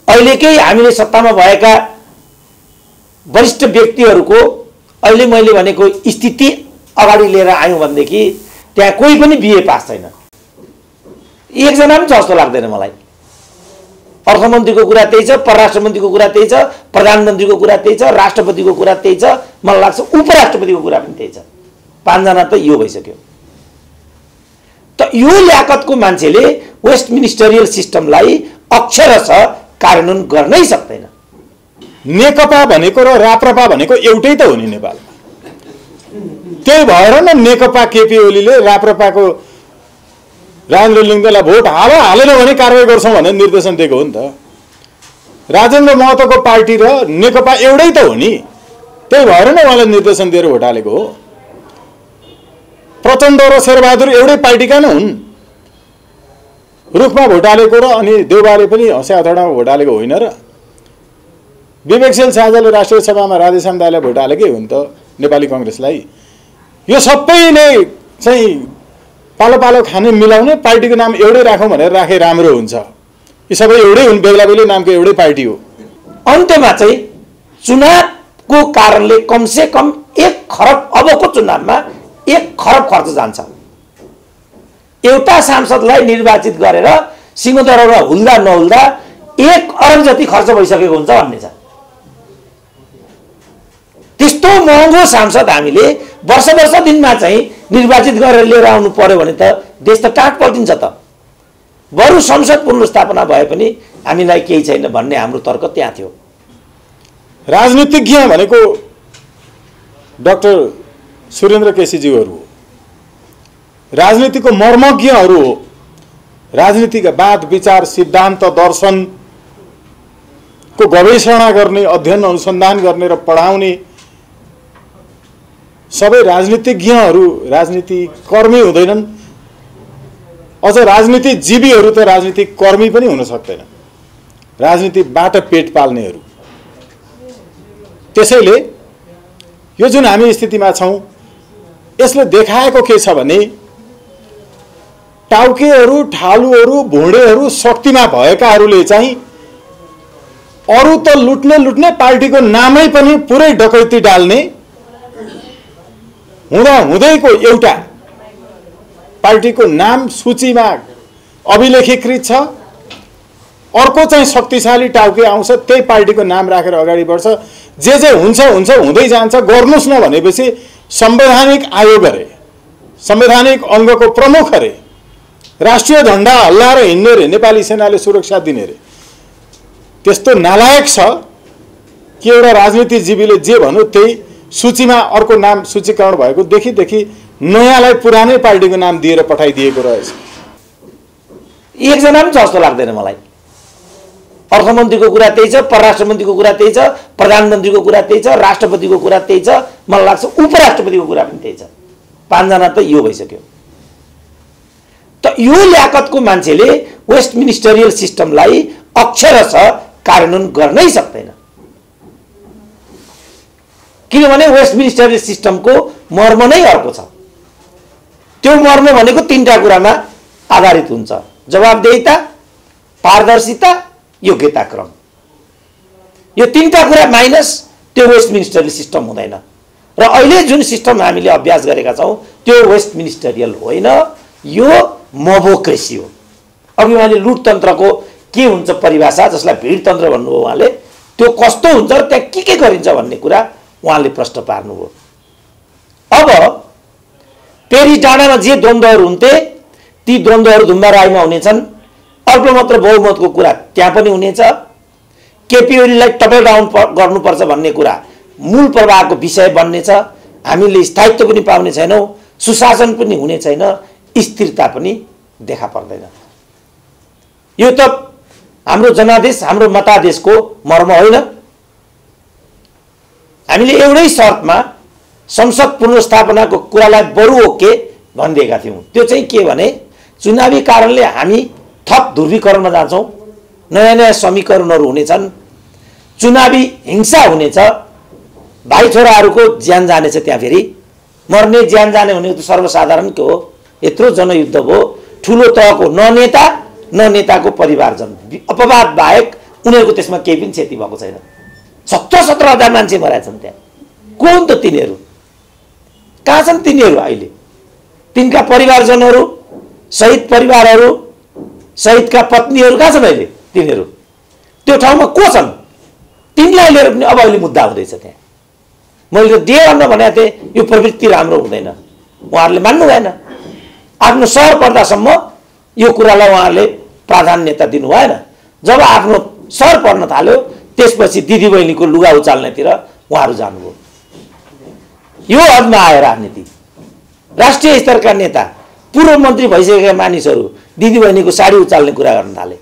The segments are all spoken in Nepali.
अहिलेकै हामीले सत्तामा भएका वरिष्ठ व्यक्तिहरूको अहिले मैले भनेको स्थिति अगाडि लिएर आयौँ भनेदेखि त्यहाँ कोही पनि बिए पास छैन, एकजना पनि जस्तो लाग्दैन मलाई। अर्थमन्त्रीको कुरा त्यही छ, परराष्ट्र मन्त्रीको कुरा त्यही छ, प्रधानमन्त्रीको कुरा त्यही छ, राष्ट्रपतिको कुरा त्यही छ, मलाई लाग्छ उपराष्ट्रपतिको कुरा पनि त्यही छ। 5 जना त यो भइसक्यो। त यो ल्याकतको मान्छेले वेस्ट मिनिस्टरियल सिस्टमलाई अक्षरशः कार्यान्वयन गर्नै सक्दैन। नेकपा भनेको र राप्रपा भनेको एउटै त हो नि नेपालमा। त्यही भएर न नेकपा केपी ओलीले राप्रपाको राजेन्द्र लिङ्गदेनलाई भोट हालेन भने कारवाही गर्छौँ भनेर निर्देशन दिएको हो नि त। राजेन्द्र महतोको पार्टी र नेकपा एउटै त हो नि, त्यही भएर न उहाँलाई निर्देशन दिएर भोट हालेको हो। प्रचण्ड र शेरबहादुर एउटै पार्टीका नै हुन्। रुखमा भोट हालेको र अनि देउबाले पनि हँसे हथौडामा भोट हालेको होइन र। विवेकशील साझाले राष्ट्रिय सभामा राधेश्याम दाइलाई भोट हालेकै हो नि त, नेपाली कङ्ग्रेसलाई। यो सबैले चाहिँ पालो पालो खाने मिलाउने पार्टीको नाम एउटै राखौँ भनेर राखे राम्रो हुन्छ। यी सबै एउटै हुन्, बेग्ला बेग्लै नामको एउटै पार्टी हो। अन्त्यमा चाहिँ चुनावको कारणले कमसे कम 1 खरब, अबको चुनावमा 1 खरब खर्च जान्छ। एउटा सांसदलाई निर्वाचित गरेर सिंहदरबारमा हुल्दा नहुल्दा 1 अरब जति खर्च भइसकेको हुन्छ भन्ने छ। त्यस्तो महँगो सांसद हामीले वर्ष दिनमा चाहिँ निर्वाचित गरेर लिएर आउनु पर्यो भने त देश त टाट पर्दिन्छ त। बरु संसद पुनर्स्थापना भए पनि हामीलाई केही छैन भन्ने हाम्रो तर्क त्यहाँ थियो। राजनीतिज्ञ भनेको डाक्टर सुरेन्द्र केसीज्यूहरू हो, राजनीतिको मर्मज्ञहरू हो। राजनीतिका वाद विचार सिद्धान्त दर्शनको गवेषणा गर्ने, अध्ययन अनुसन्धान गर्ने र पढाउने सबै राजनीतिज्ञहरू राजनीति कर्मी हुँदैनन्। अझ राजनीतिजीवीहरू त राजनीतिक कर्मी पनि हुन सक्दैन, राजनीतिबाट पेट पाल्नेहरू। त्यसैले यो जुन हामी स्थितिमा छौँ यसले देखाएको के छ भने टाउकेहरू, ठालुहरू, भुँडेहरू शक्तिमा भएकाहरूले चाहिँ अरू त लुट्ने पार्टीको नामै पनि पुरै डकैती डाल्ने हुँदा हुँदैको एउटा पार्टीको नाम सूचीमा अभिलेखीकृत छ, अर्को चाहिँ शक्तिशाली टाउके आउँछ, त्यही पार्टीको नाम राखेर अगाडि बढ्छ। जे हुन्छ हुँदै जान्छ। गर्नुस् न भनेपछि संवैधानिक आयोग अरे, संवैधानिक अङ्गको प्रमुख अरे, राष्ट्रिय झण्डा हल्लाएर हिँड्ने रे, नेपाली सेनाले सुरक्षा दिने रे। त्यस्तो नालायक छ कि एउटा राजनीतिजीवीले जे भन्यो त्यही सूचीमा अर्को नाम सूचीकरण भएको देखि नयाँलाई पुरानै पार्टीको नाम दिएर पठाइदिएको रहेछ। एकजना पनि जस्तो लाग्दैन मलाई। अर्थमन्त्रीको कुरा त्यही छ, परराष्ट्र मन्त्रीको कुरा त्यही छ, प्रधानमन्त्रीको कुरा त्यही छ, राष्ट्रपतिको कुरा त्यही छ, मलाई लाग्छ उपराष्ट्रपतिको कुरा पनि त्यही छ। 5 जना त यो भइसक्यो। त यो ल्याकतको मान्छेले वेस्ट मिनिस्टरियल सिस्टमलाई अक्षरशः कार्यान्वयन गर्नै सक्दैन। किनभने वेस्ट मिनिस्टरियल सिस्टमको मर्म नै अर्को छ। त्यो मर्म भनेको 3टा कुरामा आधारित हुन्छ: जवाबदेहिता, पारदर्शिता, योग्यता क्रम। यो 3टा कुरा माइनस त्यो वेस्ट मिनिस्टरियल सिस्टम हुँदैन। र अहिले जुन सिस्टम हामीले अभ्यास गरेका छौँ त्यो वेस्ट मिनिस्टरियल होइन, यो मोबोक्रेसी हो। अघि उहाँले लुटतन्त्रको के हुन्छ परिभाषा, जसलाई भिडतन्त्र भन्नुभयो उहाँले, त्यो कस्तो हुन्छ र त्यहाँ के गरिन्छ भन्ने कुरा उहाँले प्रश्न पार्नुभयो। अब पेरी डाँडामा जे द्वन्द्वहरू हुन्थे ती द्वन्द्वहरू धुम्बाराईमा हुनेछन्। अल्पमत र बहुमतको कुरा त्यहाँ पनि हुनेछ। केपी ओलीलाई टपल डाउन गर्नुपर्छ भन्ने कुरा मूल प्रवाहको विषय बन्नेछ। हामीले स्थायित्व पनि पाउने छैनौँ, सुशासन पनि हुने छैन, स्थिरता पनि देखा पर्दैन। यो त हाम्रो जनादेश, हाम्रो मतादेशको मर्म होइन। हामीले एउटै शर्तमा संसद पुनर्स्थापनाको कुरालाई बरु ओके भनिदिएका थियौँ। त्यो चाहिँ के भने चुनावी कारणले हामी थप ध्रुवीकरणमा जान्छौँ, नयाँ नयाँ समीकरणहरू हुनेछन्, चुनावी हिंसा हुनेछ, भाइ छोराहरूको ज्यान जानेछ, त्यहाँ फेरि मर्ने ज्यान जाने भनेको त सर्वसाधारण के हो। यत्रो जनयुद्ध भयो, ठुलो तहको न नेता न नेताको परिवारजन, अपवाद बाहेक उनीहरूको त्यसमा केही पनि क्षति भएको छैन। 17,000 मान्छे मरेछन् त्यहाँ। को हुन् त तिनीहरू? कहाँ छन् तिनीहरू अहिले? तिनका परिवारजनहरू, शहीद परिवारहरू, शहीदका पत्नीहरू कहाँ छन् अहिले? तिनीहरू त्यो ठाउँमा को छन्? तिनलाई लिएर पनि अब अहिले मुद्दा हुँदैछ त्यहाँ। मैले त डे वानमा भनेको थिएँ यो प्रवृत्ति राम्रो हुँदैन, उहाँहरूले मान्नु भएन। आफ्नो सहर पर्दासम्म यो कुरालाई उहाँहरूले प्राधान्यता दिनु भएन। जब आफ्नो सहर पर्न थाल्यो त्यसपछि दिदीबहिनीको लुगा उचाल्नेतिर उहाँहरू जानुभयो। यो हदमा आयो राजनीति। राष्ट्रिय स्तरका नेता, पूर्व मन्त्री भइसकेका मानिसहरू दिदीबहिनीको साडी उचाल्ने कुरा गर्न थाले।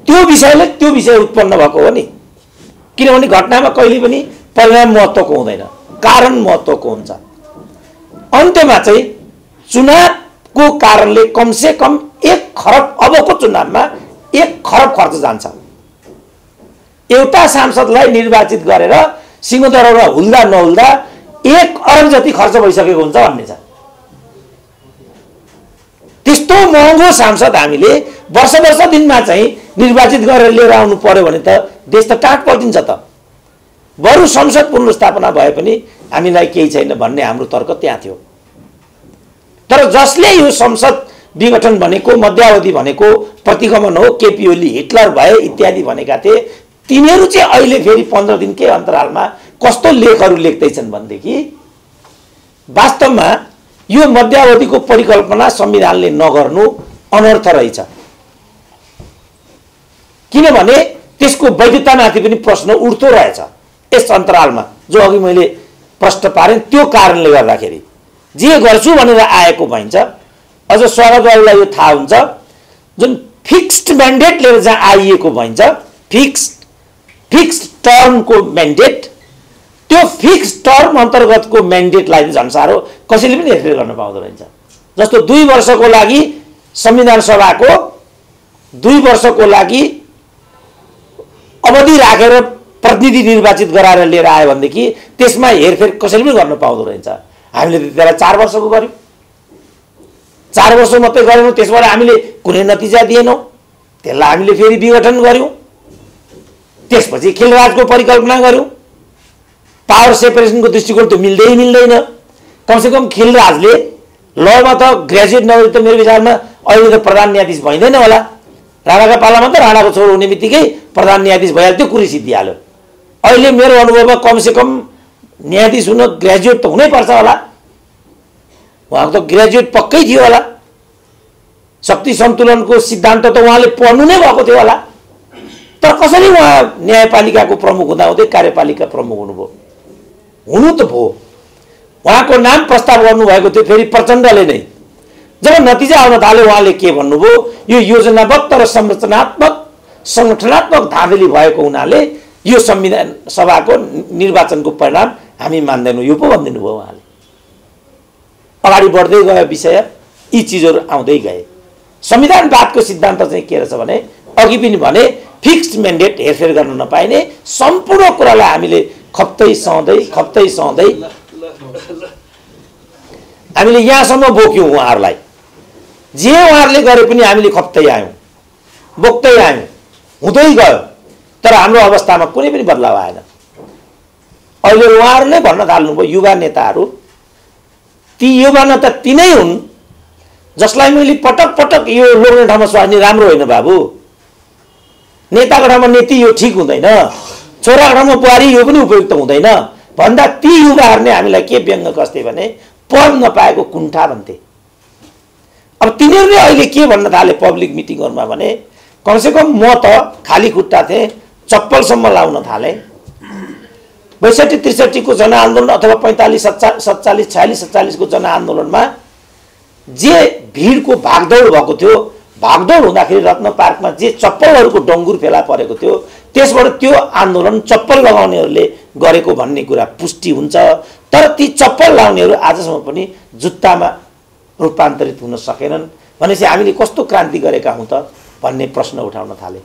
त्यो विषय उत्पन्न भएको हो नि। किनभने घटनामा कहिले पनि परिणाम महत्त्वको हुँदैन, कारण महत्त्वको हुन्छ। अन्त्यमा चाहिँ चुनावको कारणले कमसे कम 1 खरब, अबको चुनावमा 1 खरब खर्च जान्छ। एउटा सांसदलाई निर्वाचित गरेर सिंहदरबारमा हुल्दा नहुल्दा 1 अरब जति खर्च भइसकेको हुन्छ भन्ने छ। त्यस्तो महँगो सांसद हामीले वर्ष दिनमा चाहिँ निर्वाचित गरेर लिएर आउनु पर्यो भने त देश त टाट पल्टिन्छ त। बरु संसद पुनर्स्थापना भए पनि हामीलाई केही छैन भन्ने हाम्रो तर्क त्यहाँ थियो। तर जसले यो संसद विघटन भनेको, मध्यावधि भनेको प्रतिगमन हो, केपी ओली हिटलर भए इत्यादि भनेका थिए, तिनीहरू चाहिँ अहिले फेरि 15 दिनकै अन्तरालमा कस्तो लेखहरू लेख्दैछन् भनेदेखि वास्तवमा यो मध्यावधिको परिकल्पना संविधानले नगर्नु अनर्थ रहेछ। किनभने त्यसको वैधतामाथि पनि प्रश्न उठ्दो रहेछ यस अन्तरालमा, जो अघि मैले प्रश्न पारेँ। त्यो कारणले गर्दाखेरि जे गर्छु भनेर आएको भइन्छ। अझ स्वागत बाबुलाई यो थाहा हुन्छ, जुन फिक्स्ड म्यान्डेट लिएर जहाँ आइएको भइन्छ, फिक्स्ड टर्मको म्यान्डेट, त्यो फिक्स्ड टर्म अन्तर्गतको म्यान्डेटलाई झन् साह्रो कसैले पनि हेरफेर गर्न पाउँदो रहेछ। जस्तो 2 वर्षको लागि संविधान सभाको 2 वर्षको लागि अवधि राखेर प्रतिनिधि निर्वाचित गराएर लिएर आयो भनेदेखि त्यसमा हेरफेर कसैले पनि गर्न पाउँदो रहेछ। हामीले त्यसलाई 4 वर्षको गर्यौँ, 4 वर्ष मात्रै गरेनौँ, त्यसबाट हामीले कुनै नतिजा दिएनौँ, त्यसलाई हामीले फेरि विघटन गर्यौँ। त्यसपछि खेलराजको परिकल्पना गर्यौँ। पावर सेपरेसनको दृष्टिकोण त्यो मिल्दैन। कमसेकम खेलराजले लमा त ग्रेजुएट नभए त मेरो विचारमा अहिले त प्रधान न्यायाधीश भइँदैन होला। राणाका पालामा त राणाको छोरो हुने बित्तिकै प्रधान न्यायाधीश भइहाल्थ्यो, कुरै सिद्धिहाल्यो। अहिले मेरो अनुभवमा कमसेकम न्यायाधीश हुन ग्रेजुएट त हुनैपर्छ होला। उहाँको त ग्रेजुएट पक्कै थियो होला। शक्ति सन्तुलनको सिद्धान्त त उहाँले पढ्नु नै भएको थियो होला। तर कसरी उहाँ न्यायपालिकाको प्रमुख हुँदाहुँदै कार्यपालिका प्रमुख हुनुभयो? हुनु त भयो। उहाँको नाम प्रस्ताव गर्नुभएको थियो फेरि प्रचण्डले नै। जब नतिजा आउन थाल्यो उहाँले के भन्नुभयो, यो योजनाबद्ध र संरचनात्मक सङ्गठनात्मक धाँधली भएको हुनाले यो संविधान सभाको निर्वाचनको परिणाम हामी मान्दैनौँ, यो पो भनिदिनु भयो उहाँले। अगाडि बढ्दै गयो विषय, यी चिजहरू आउँदै गए। संविधानवादको सिद्धान्त चाहिँ के रहेछ भने, अघि पनि भने फिक्स्ड म्यान्डेट हेरफेर गर्न नपाइने, सम्पूर्ण कुरालाई हामीले खप्दै सहँदै हामीले यहाँसम्म बोक्यौँ। उहाँहरूलाई जे उहाँहरूले गरे पनि हामीले खप्दै आयौँ, बोक्दै आयौँ, हुँदै गयो। तर हाम्रो अवस्थामा कुनै पनि बदलाव आएन। अहिले उहाँहरू नै भन्न थाल्नुभयो, युवा नेताहरू, ती युवा नेता तिनै हुन् जसलाई मैले पटक पटक यो लोग्ने ठाउँमा स्वार्ने राम्रो होइन बाबु, नेताको ठाउँमा नेती यो ठिक हुँदैन, छोराको ठाउँमा बुहारी यो पनि उपयुक्त हुँदैन भन्दा ती युवाहरूले हामीलाई के व्यङ्ग कस्थे भने पढ नपाएको कुण्ठा भन्थे। अब तिनीहरूले अहिले के भन्न थाले पब्लिक मिटिङहरूमा भने, कमसेकम म त खाली खुट्टा थिएँ, चप्पलसम्म लाउन थालेँ। 62-63 को जनआन्दोलन अथवा 45-47-46 को जनआन्दोलनमा जे भिडको भागदौड भएको थियो, भागदौड हुँदाखेरि रत्न पार्कमा जे चप्पलहरूको डङ्गुर फेला परेको थियो, त्यसबाट त्यो आन्दोलन चप्पल लगाउनेहरूले गरेको भन्ने कुरा पुष्टि हुन्छ। तर ती चप्पल लाउनेहरू आजसम्म पनि जुत्तामा रूपान्तरित हुन सकेनन् भनेपछि हामीले कस्तो क्रान्ति गरेका हौँ त भन्ने प्रश्न उठाउन थाले।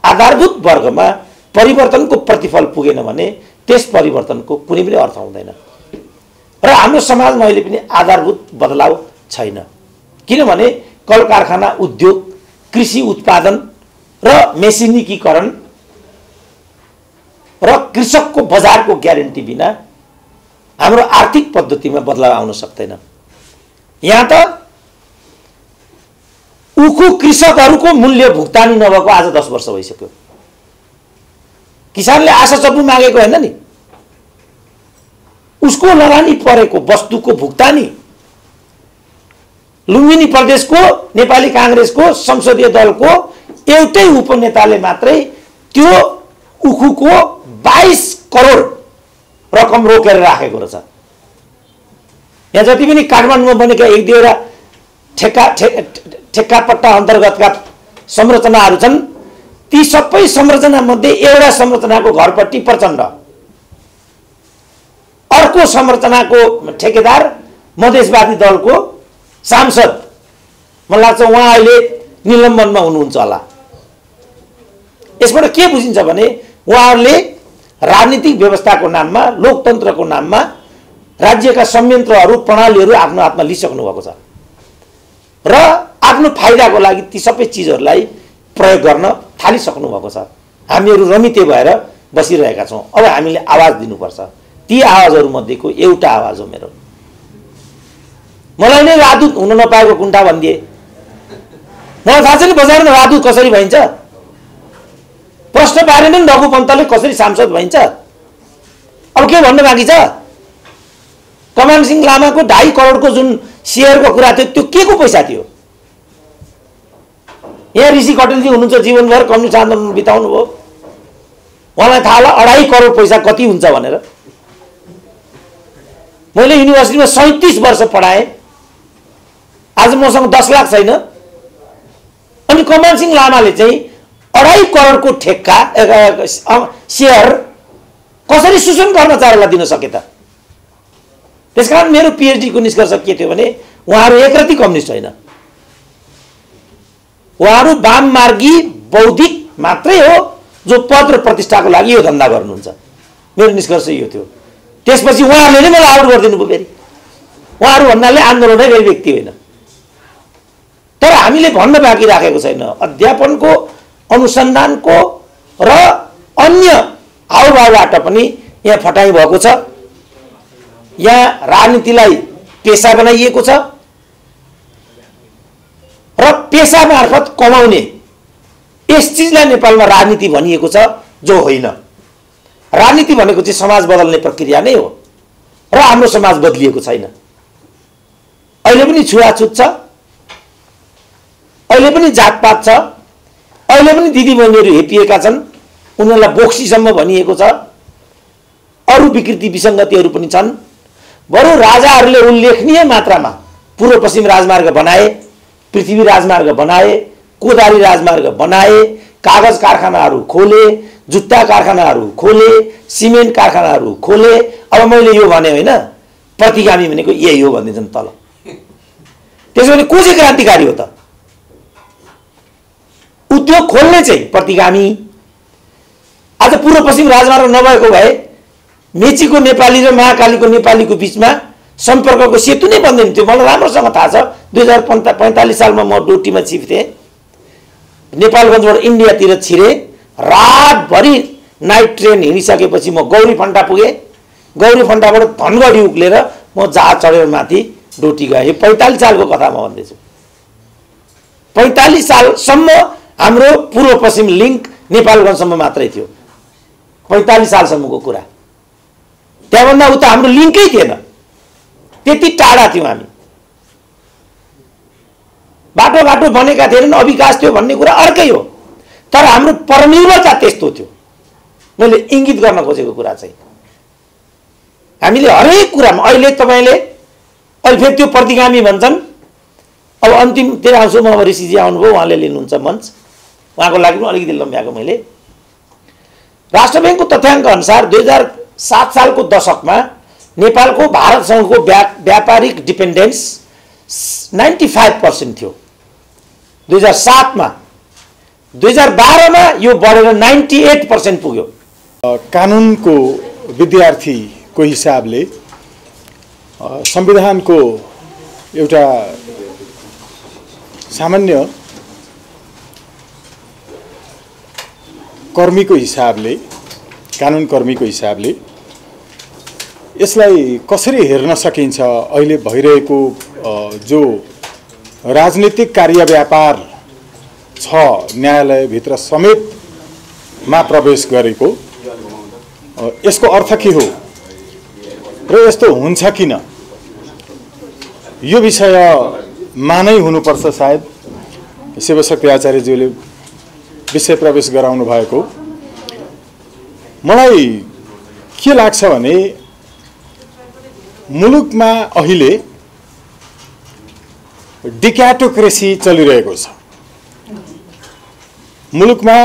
आधारभूत वर्गमा परिवर्तनको प्रतिफल पुगेन भने त्यस परिवर्तनको कुनै पनि अर्थ हुँदैन। र हाम्रो समाजमा अहिले पनि आधारभूत बदलाव छैन। किनभने कल कारखाना, उद्योग, कृषि उत्पादन र मेसिनीकरण र कृषकको बजारको ग्यारेन्टी बिना हाम्रो आर्थिक पद्धतिमा बदलाव आउन सक्दैन। यहाँ त उखु कृषकहरूको मूल्य भुक्तानी नभएको आज 10 वर्ष भइसक्यो। किसानले आशा चप्पु मागेको हैन नि, उसको लगानी परेको वस्तुको भुक्तानी लुम्बिनी प्रदेशको नेपाली कांग्रेसको संसदीय दलको एउटै उपनेताले मात्रै त्यो उखुको 22 करोड रकम रोकेर राखेको रहेछ। यहाँ जति पनि काठमाडौँमा बनेका एक दुईवटा ठेक्का पट्टा अन्तर्गतका संरचनाहरू छन्, ती सबै संरचना मध्ये एउटा संरचनाको घरपट्टि प्रचण्ड, अर्को संरचनाको ठेकेदार मधेसवादी दलको सांसद, मलाई लाग्छ उहाँ अहिले निलम्बनमा हुनुहुन्छ होला। यसबाट के बुझिन्छ भने उहाँहरूले राजनीतिक व्यवस्थाको नाममा, लोकतन्त्रको नाममा राज्यका संयन्त्रहरू प्रणालीहरू आफ्नो हातमा लिइसक्नु भएको छ र आफ्नो फाइदाको लागि ती सबै चिजहरूलाई प्रयोग गर्न थालिसक्नु भएको छ। हामीहरू रमिते भएर बसिरहेका छौँ। अब हामीले आवाज दिनुपर्छ। ती आवाजहरू मध्येको एउटा आवाज हो मेरो। मलाई नै राजदूत हुन नपाएको कुण्ठा भनिदिए। मलाई थाहा छ नि बजारमा राजदूत कसरी भइन्छ। प्रश्न पारेनन् रघु पन्तले कसरी सांसद भइन्छ। अब के भन्न बाँकी छ? कमान सिंह लामाको 2.5 करोडको जुन सेयरको कुरा थियो त्यो के को पैसा थियो? यहाँ ऋषि कटेलजी हुनुहुन्छ, जीवनभर कम्युनिस्ट आन्दोलन बिताउनु भयो, उहाँलाई थाहा होला 2.5 करोड पैसा कति हुन्छ भनेर। मैले युनिभर्सिटीमा 37 वर्ष पढाएँ, आज मसँग 10 लाख छैन। अनि कमान सिंह लामाले चाहिँ 2.5 करोडको ठेक्का सेयर कसरी सुसन कर्मचारीलाई दिन सके त? त्यसकारण मेरो पीएचडी को निष्कर्ष के थियो भने उहाँहरू एकरती कम्युनिस्ट होइन, उहाँहरू वाममार्गी बौद्धिक मात्रै हो जो पद र प्रतिष्ठाको लागि यो धन्दा गर्नुहुन्छ। मेरो निष्कर्ष यो थियो। त्यसपछि उहाँहरूले नै मलाई आउट गरिदिनु भयो। फेरि उहाँहरू भन्नाले आन्दोलनै गरी व्यक्ति होइन। तर हामीले भन्न बाँकी राखेको छैन, अध्यापनको, अनुसन्धानको र अन्य हाउभावबाट पनि यहाँ फटाइ भएको छ। यहाँ राजनीतिलाई पेसा बनाइएको छ र पेसा मार्फत कमाउने यस चिजलाई नेपालमा राजनीति भनिएको छ, जो होइन। राजनीति भनेको चाहिँ समाज बदल्ने प्रक्रिया नै हो र हाम्रो समाज बदलिएको छैन। अहिले पनि छुवाछुत छ, अहिले पनि जातपात छ, अहिले पनि दिदीबहिनीहरू हेपिएका छन्, उनीहरूलाई बोक्सीसम्म भनिएको छ। अरू विकृति विसङ्गतिहरू पनि छन्। बरु राजाहरूले उल्लेखनीय मात्रामा पूर्व पश्चिम राजमार्ग बनाए, पृथ्वी राजमार्ग बनाए, कोदारी राजमार्ग बनाए, कागज कारखानाहरू खोले, जुत्ता कारखानाहरू खोले, सिमेन्ट कारखानाहरू खोले। अब मैले यो भने होइन, प्रतिगामी भनेको यही हो भनिदिन्छन् तल। त्यसो भने को चाहिँ क्रान्तिकारी हो त? उद्योग खोल्ने चाहिँ प्रतिगामी। आज पूर्व पश्चिम राजमार्ग नभएको भए मेचीको नेपाली र महाकालीको नेपालीको बीचमा सम्पर्कको सेतु नै बन्दैन थियो। मलाई राम्रोसँग थाहा छ। 2045 सालमा म डोटीमा चिफ थिएँ। नेपालगञ्जबाट इन्डियातिर छिरे, रातभरि नाइट ट्रेन हिँडिसकेपछि म गौरी फन्टा पुगेँ। गौरी फन्टाबाट धनगढी उक्लेर म जहाज चढेर माथि डोटी गएँ। यो 45 सालको कथा म भन्दैछु। 45 सालसम्म हाम्रो पूर्व पश्चिम लिङ्क नेपालगञ्जसम्म मात्रै थियो। 45 सालसम्मको कुरा। त्यहाँभन्दा उता हाम्रो लिङ्कै थिएन, त्यति टाढा थियौँ हामी। बाटो बनेका थिएनन्, अविकास थियो भन्ने कुरा अर्कै हो। तर हाम्रो परनिर्भरता त्यस्तो थियो। मैले इङ्गित गर्न खोजेको कुरा चाहिँ हामीले हरेक कुरामा अहिले तपाईँले अहिले फेरि त्यो प्रतिगामी भन्छन्। अब अन्तिमतिर आउँछु म। अब ऋषिजी आउनुभयो, उहाँले लिनुहुन्छ मञ्च। उहाँको लागि पनि अलिकति लम्ब्याएको मैले। राष्ट्र ब्याङ्कको तथ्याङ्क अनुसार 2007 सालको दशकमा नेपालको भारतसँगको व्यापारिक डिपेन्डेन्स 95% थियो 2007 मा। 2012 मा यो बढेर 98% पुग्यो। कानुनको विद्यार्थीको हिसाबले संविधानको एउटा सामान्य कर्मीको हिसाबले, कानुन कर्मीको हिसाबले यसलाई कसरी हेर्न सकिन्छ? अहिले भइरहेको जो राजनीतिक कार्यव्यापार छ न्यायालयभित्र समेतमा प्रवेश गरेको, यसको अर्थ के हो र यस्तो हुन्छ किन? यो विषयमा नै हुनुपर्छ सायद शिवशक्ति आचार्यज्यूले विषय प्रवेश गराउनु भएको। मलाई के लाग्छ भने मुलुकमा अहिले डिक्याटोक्रेसी चलिरहेको छ। मुलुकमा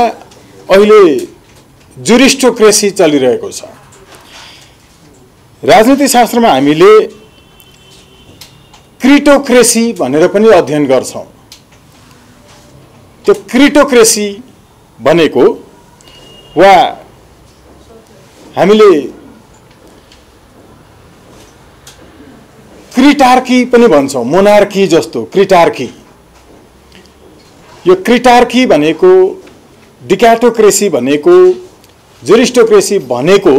अहिले जुरिस्टोक्रेसी चलिरहेको छ। राजनीति शास्त्रमा हामीले क्रिटोक्रेसी भनेर पनि अध्ययन गर्छौं। त्यो क्रिटोक्रेसी भनेको वा हामीले क्रिटार्की पनि भन्छौं, मोनार्की जस्तो क्रिटार्की। यो क्रिटार्की भनेको, डिक्याटोक्रेसी भनेको, जुरिस्टोक्रेसी भनेको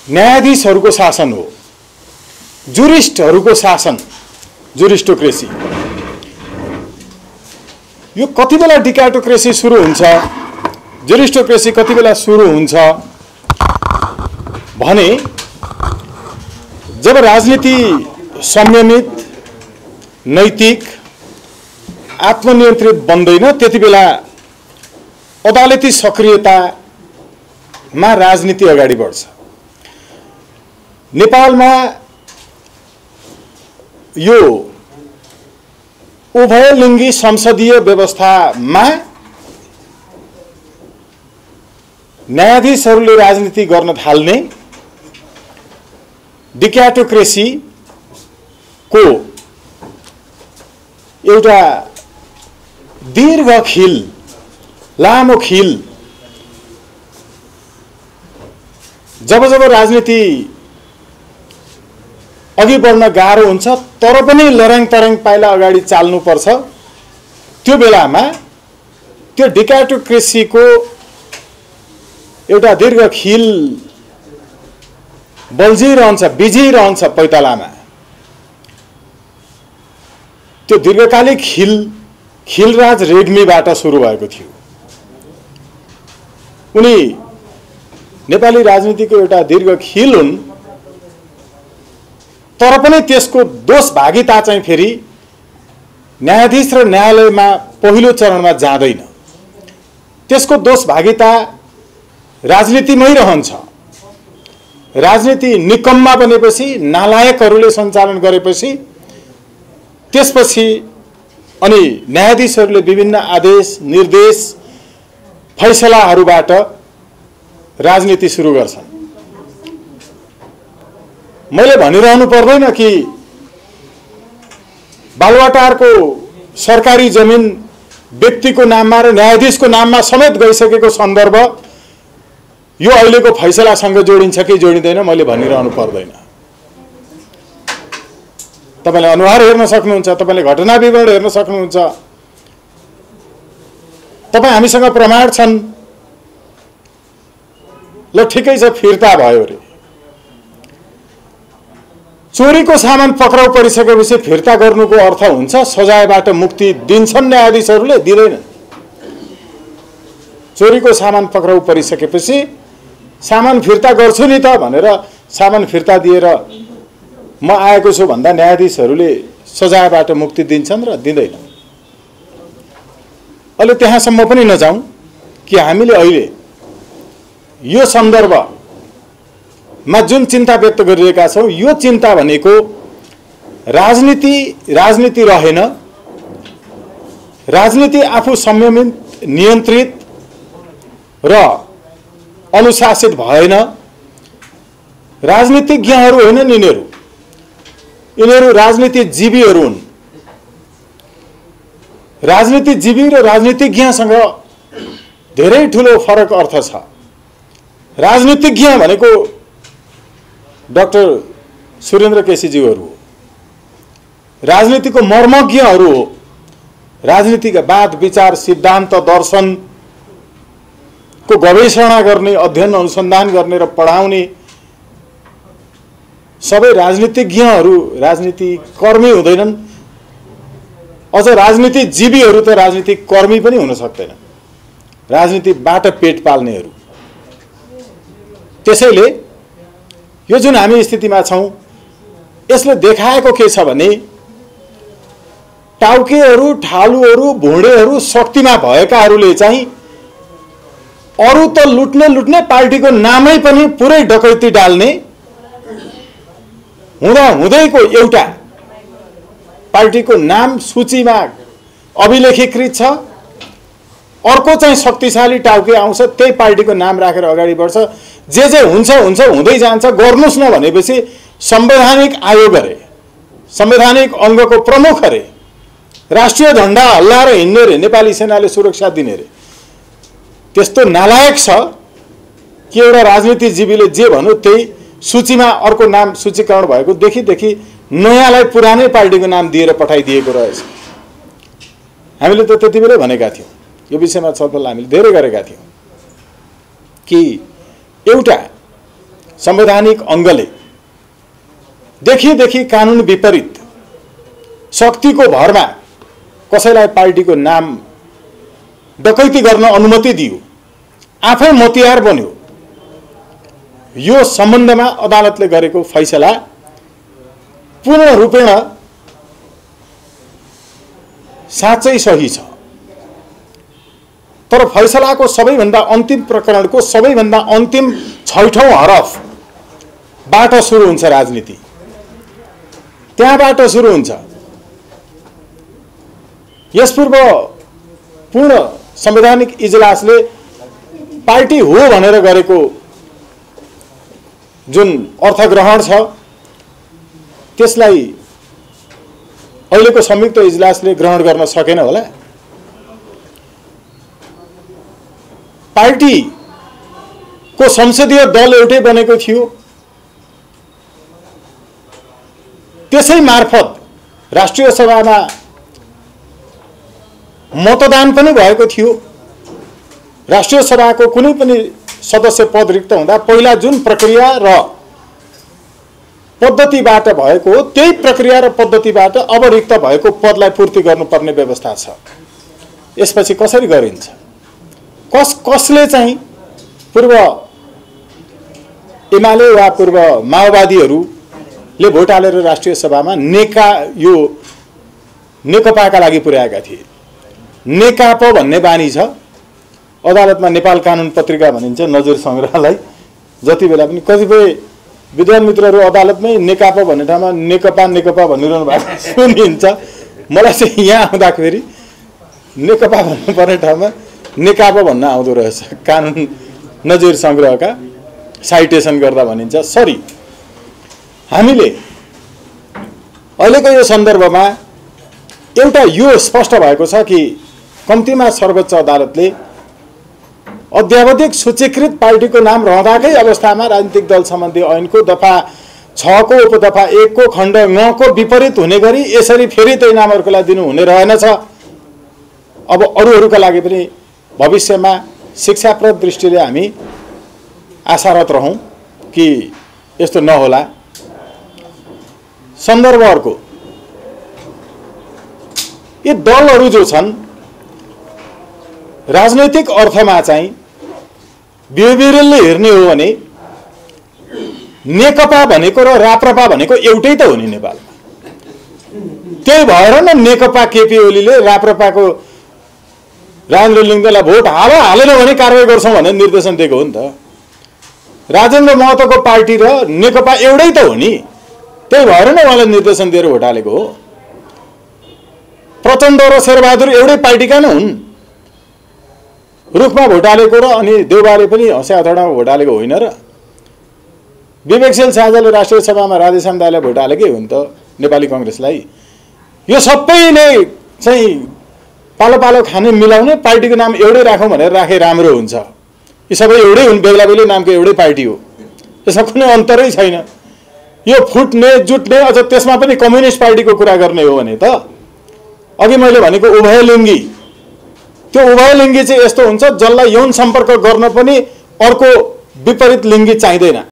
न्यायाधीशहरूको शासन हो। जुरिस्टहरूको शासन जुरिस्टोक्रेसी। यो कति बेला डिक्याटोक्रेसी सुरु हुन्छ, जुरिस्टोक्रेसी कति बेला सुरु हुन्छ भने जब राजनीति संयमित, नैतिक, आत्मनियन्त्रित बन्दैन, त्यति बेला अदालती सक्रियतामा राजनीति अगाडि बढ्छ। नेपालमा यो उभयलिङ्गी संसदीय व्यवस्थामा न्यायाधीशहरूले राजनीति गर्न थाल्ने डिक्याटोक्रेसी को एउटा दीर्घ खिल, लामो खिल, जब जब राजनीति अघि बढ्न गाह्रो हुन्छ तर पनि लरेङ तरेङ पाइला अगाडि चाल्नुपर्छ, त्यो बेलामा त्यो डिक्याटोक्रेसीको एउटा दीर्घ खिल बल्झिरहन्छ, बिझिरहन्छ पैतालामा। त्यो दीर्घकालिक खिलराज रेग्मीबाट सुरु भएको थियो। उनी नेपाली राजनीतिको एउटा दीर्घ खिल हुन्, तर पनि त्यसको दोष भागिता चाहिँ फेरि न्यायाधीश र न्यायालयमा पहिलो चरणमा जाँदैन। त्यसको दोष भागिता राजनीतिमै रहन्छ। राजनीति निकम्मा बनेपछि, नालायकहरूले सञ्चालन गरेपछि, त्यसपछि अनि न्यायाधीशहरूले विभिन्न आदेश, निर्देश, फैसलाहरूबाट राजनीति सुरु गर्छन्। मैले भनिरहनु पर्दैन कि बालुवाटारको सरकारी जमिन व्यक्तिको नाममा र न्यायाधीशको नाममा समेत गइसकेको सन्दर्भ यो अहिलेको फैसलासँग जोडिन्छ कि जोडिँदैन मैले भनिरहनु पर्दैन। तपाईले अनुहार हेर्न सक्नुहुन्छ, तपाईले घटना विवरण हेर्न सक्नुहुन्छ, तपाई हामीसँग प्रमाण छन्। ल ठिकै छ, फिर्ता भयो रे। चोरीको सामान पक्राउ परिसकेपछि फिर्ता गर्नुको अर्थ हुन्छ सजायबाट मुक्ति दिन्छन् न्यायाधीशहरूले, दिँदैनन्। चोरीको सामान पक्राउ परिसकेपछि सामान फिर्ता गर्छु नि त भनेर सामान फिर्ता दिएर म आएको छु भन्दा न्यायाधीशहरूले सजायबाट मुक्ति दिन्छन् र दिँदैनन्। अहिले त्यहाँसम्म पनि नजाउँ कि हामीले अहिले यो सन्दर्भमा जुन चिन्ता व्यक्त गरिरहेका छौँ, यो चिन्ता भनेको राजनीति रहेन, राजनीति आफू संयमित, नियन्त्रित र अनुशासित भएन। राजनीतिज्ञहरू होइनन् यिनीहरू राजनीतिजीवीहरू हुन्। राजनीतिजीवी र राजनीतिज्ञसँग धेरै ठुलो फरक अर्थ छ। राजनीतिज्ञ भनेको डाक्टर सुरेन्द्र केसीज्यूहरू हो, राजनीतिको मर्मज्ञहरू हो, राजनीतिका वाद विचार सिद्धान्त दर्शन को गवेषणा गर्ने, अध्ययन अनुसन्धान गर्ने र पढाउने सबै राजनीतिज्ञहरू राजनीति कर्मी हुँदैनन्। अझ राजनीतिजीवीहरू त राजनीतिक कर्मी पनि हुन सक्दैन, राजनीतिबाट पेट पाल्नेहरू। त्यसैले यो जुन हामी स्थितिमा छौं, यसले देखाएको के छ भने टाउकेहरू, ठालुहरू, भुँडेहरू शक्तिमा भएकाहरूले चाहिँ अरू त लुट्ने पार्टीको नामै पनि पुरै डकैती डाल्ने हुँदाहुँदैको एउटा पार्टीको नाम सूचीमा अभिलेखीकृत छ, अर्को चाहिँ शक्तिशाली टाउके आउँछ, त्यही पार्टीको नाम राखेर अगाडि बढ्छ। जे हुन्छ हुँदै जान्छ। गर्नुस् न भनेपछि संवैधानिक आयोग अरे, संवैधानिक अङ्गको प्रमुख अरे, राष्ट्रिय झण्डा हल्लाएर हिँड्ने रे, नेपाली सेनाले सुरक्षा दिने रे। त्यस्तो नालायक छ कि एउटा राजनीतिजीवीले जे भन्यो त्यही सूचीमा अर्को नाम सूचीकरण भएको देखि नयाँलाई पुरानै पार्टीको नाम दिएर पठाइदिएको रहेछ। हामीले त त्यति बेलै भनेका थियौँ, यो विषयमा छलफल हामीले धेरै गरेका थियौँ कि एउटा संवैधानिक अङ्गले देखि कानुन विपरीत शक्तिको भरमा कसैलाई पार्टीको नाम डकैती गर्न अनुमति दियो, आफै मतियार बन्यो। यो सम्बन्धमा अदालतले गरेको फैसला पूर्ण रूपेण साँच्चै सही छ। तर फैसलाको सबैभन्दा अन्तिम प्रकरणको सबैभन्दा अन्तिम 6औं हरफबाट सुरु हुन्छ राजनीति, त्यहाँबाट सुरु हुन्छ। यसपूर्व पूर्ण संवैधानिक इजलासले पार्टी हो भनेर गरेको जुन अर्थग्रहण छ त्यसलाई अहिलेको संयुक्त इजलासले ग्रहण गर्न सकेन होला। पार्टीको संसदीय दल एउटै बनेको थियो, त्यसै मार्फत राष्ट्रिय सभामा मतदान पनि भएको थियो। राष्ट्रिय सभाको कुनै पनि सदस्य पद रिक्त हुँदा पहिला जुन प्रक्रिया र पद्धतिबाट भएको हो त्यही प्रक्रिया र पद्धतिबाट अब रिक्त भएको पदलाई पूर्ति गर्नुपर्ने व्यवस्था छ। यसपछि कसरी गरिन्छ, कसले चाहिँ पूर्व एमाले वा पूर्व माओवादीहरूले भोट हालेर राष्ट्रिय सभामा नेकपाका लागि पुर्याएका थिए। नेकापा भन्ने बानी छ, अदालतमा नेपाल कानुन पत्रिका भनिन्छ नजिर संग्रहलाई। जति बेला पनि कतिपय विद्वान मित्रहरू अदालतमै नेकापा भन्ने ठाउँमा नेकपा भनिरहनु भएको सुनिन्छ। मलाई चाहिँ यहाँ आउँदाखेरि नेकपा भन्नुपर्ने ठाउँमा नेकापा भन्न आउँदो रहेछ। कानुन नजिर संग्रहका साइटेसन गर्दा भनिन्छ। सरी, हामीले अहिलेको यो सन्दर्भमा एउटा यो स्पष्ट भएको छ कि कम्तीमा सर्वोच्च अदालतले अध्यावधिक सूचीकृत पार्टीको नाम रहँदाकै अवस्थामा राजनीतिक दल सम्बन्धी ऐनको दफा 6 को उपदफा 1 को खण्ड 9 को विपरीत हुने गरी यसरी फेरि त्यही नामहरूको लागि दिनु हुने रहेनछ। अब अरूहरूका लागि पनि भविष्यमा शिक्षाप्रद दृष्टिले हामी आशारत रहौं कि यस्तो नहोला। सन्दर्भ अर्को, यी दलहरू जो छन् राजनैतिक अर्थमा चाहिँ बिहेभियरले हेर्ने हो भने नेकपा भनेको र राप्रपा भनेको एउटै त हो नि नेपालमा। त्यही भएर न नेकपा केपी ओलीले राप्रपाको राजेन्द्र लिङ्गदेनलाई भोट हालेन भने कारबाही गर्छौं भनेर निर्देशन दिएको हो नि त। राजेन्द्र महतोको पार्टी र नेकपा एउटै त हो नि, त्यही भएर न उहाँलाई निर्देशन दिएर भोट हालेको हो। प्रचण्ड र शेरबहादुर एउटै पार्टीका नै हुन्। रुखमा भोट हालेको र अनि देउबाले पनि हँस्याथडामा भोट हालेको होइन र। विवेकशील साझाले राष्ट्रिय सभामा राधेश्याम दाइलाई भोट हालेकै हो नि त, नेपाली कांग्रेसलाई। यो सबैले चाहिँ पालो पालो खाने मिलाउने पार्टीको नाम एउटै राखौं भनेर राखे राम्रो हुन्छ। यी सबै एउटै हुन्, बेग्ला बेग्लै नामको एउटै पार्टी हो, यसमा कुनै अन्तरै छैन। यो फुट्ने जुट्ने, अझ त्यसमा पनि कम्युनिस्ट पार्टीको कुरा गर्ने हो भने त अघि मैले भनेको उभयलिङ्गी त्यो उभयलिङ्गी चाहिँ यस्तो हुन्छ जसलाई यौन सम्पर्क गर्न पनि अर्को विपरीत लिङ्गी चाहिँदैन।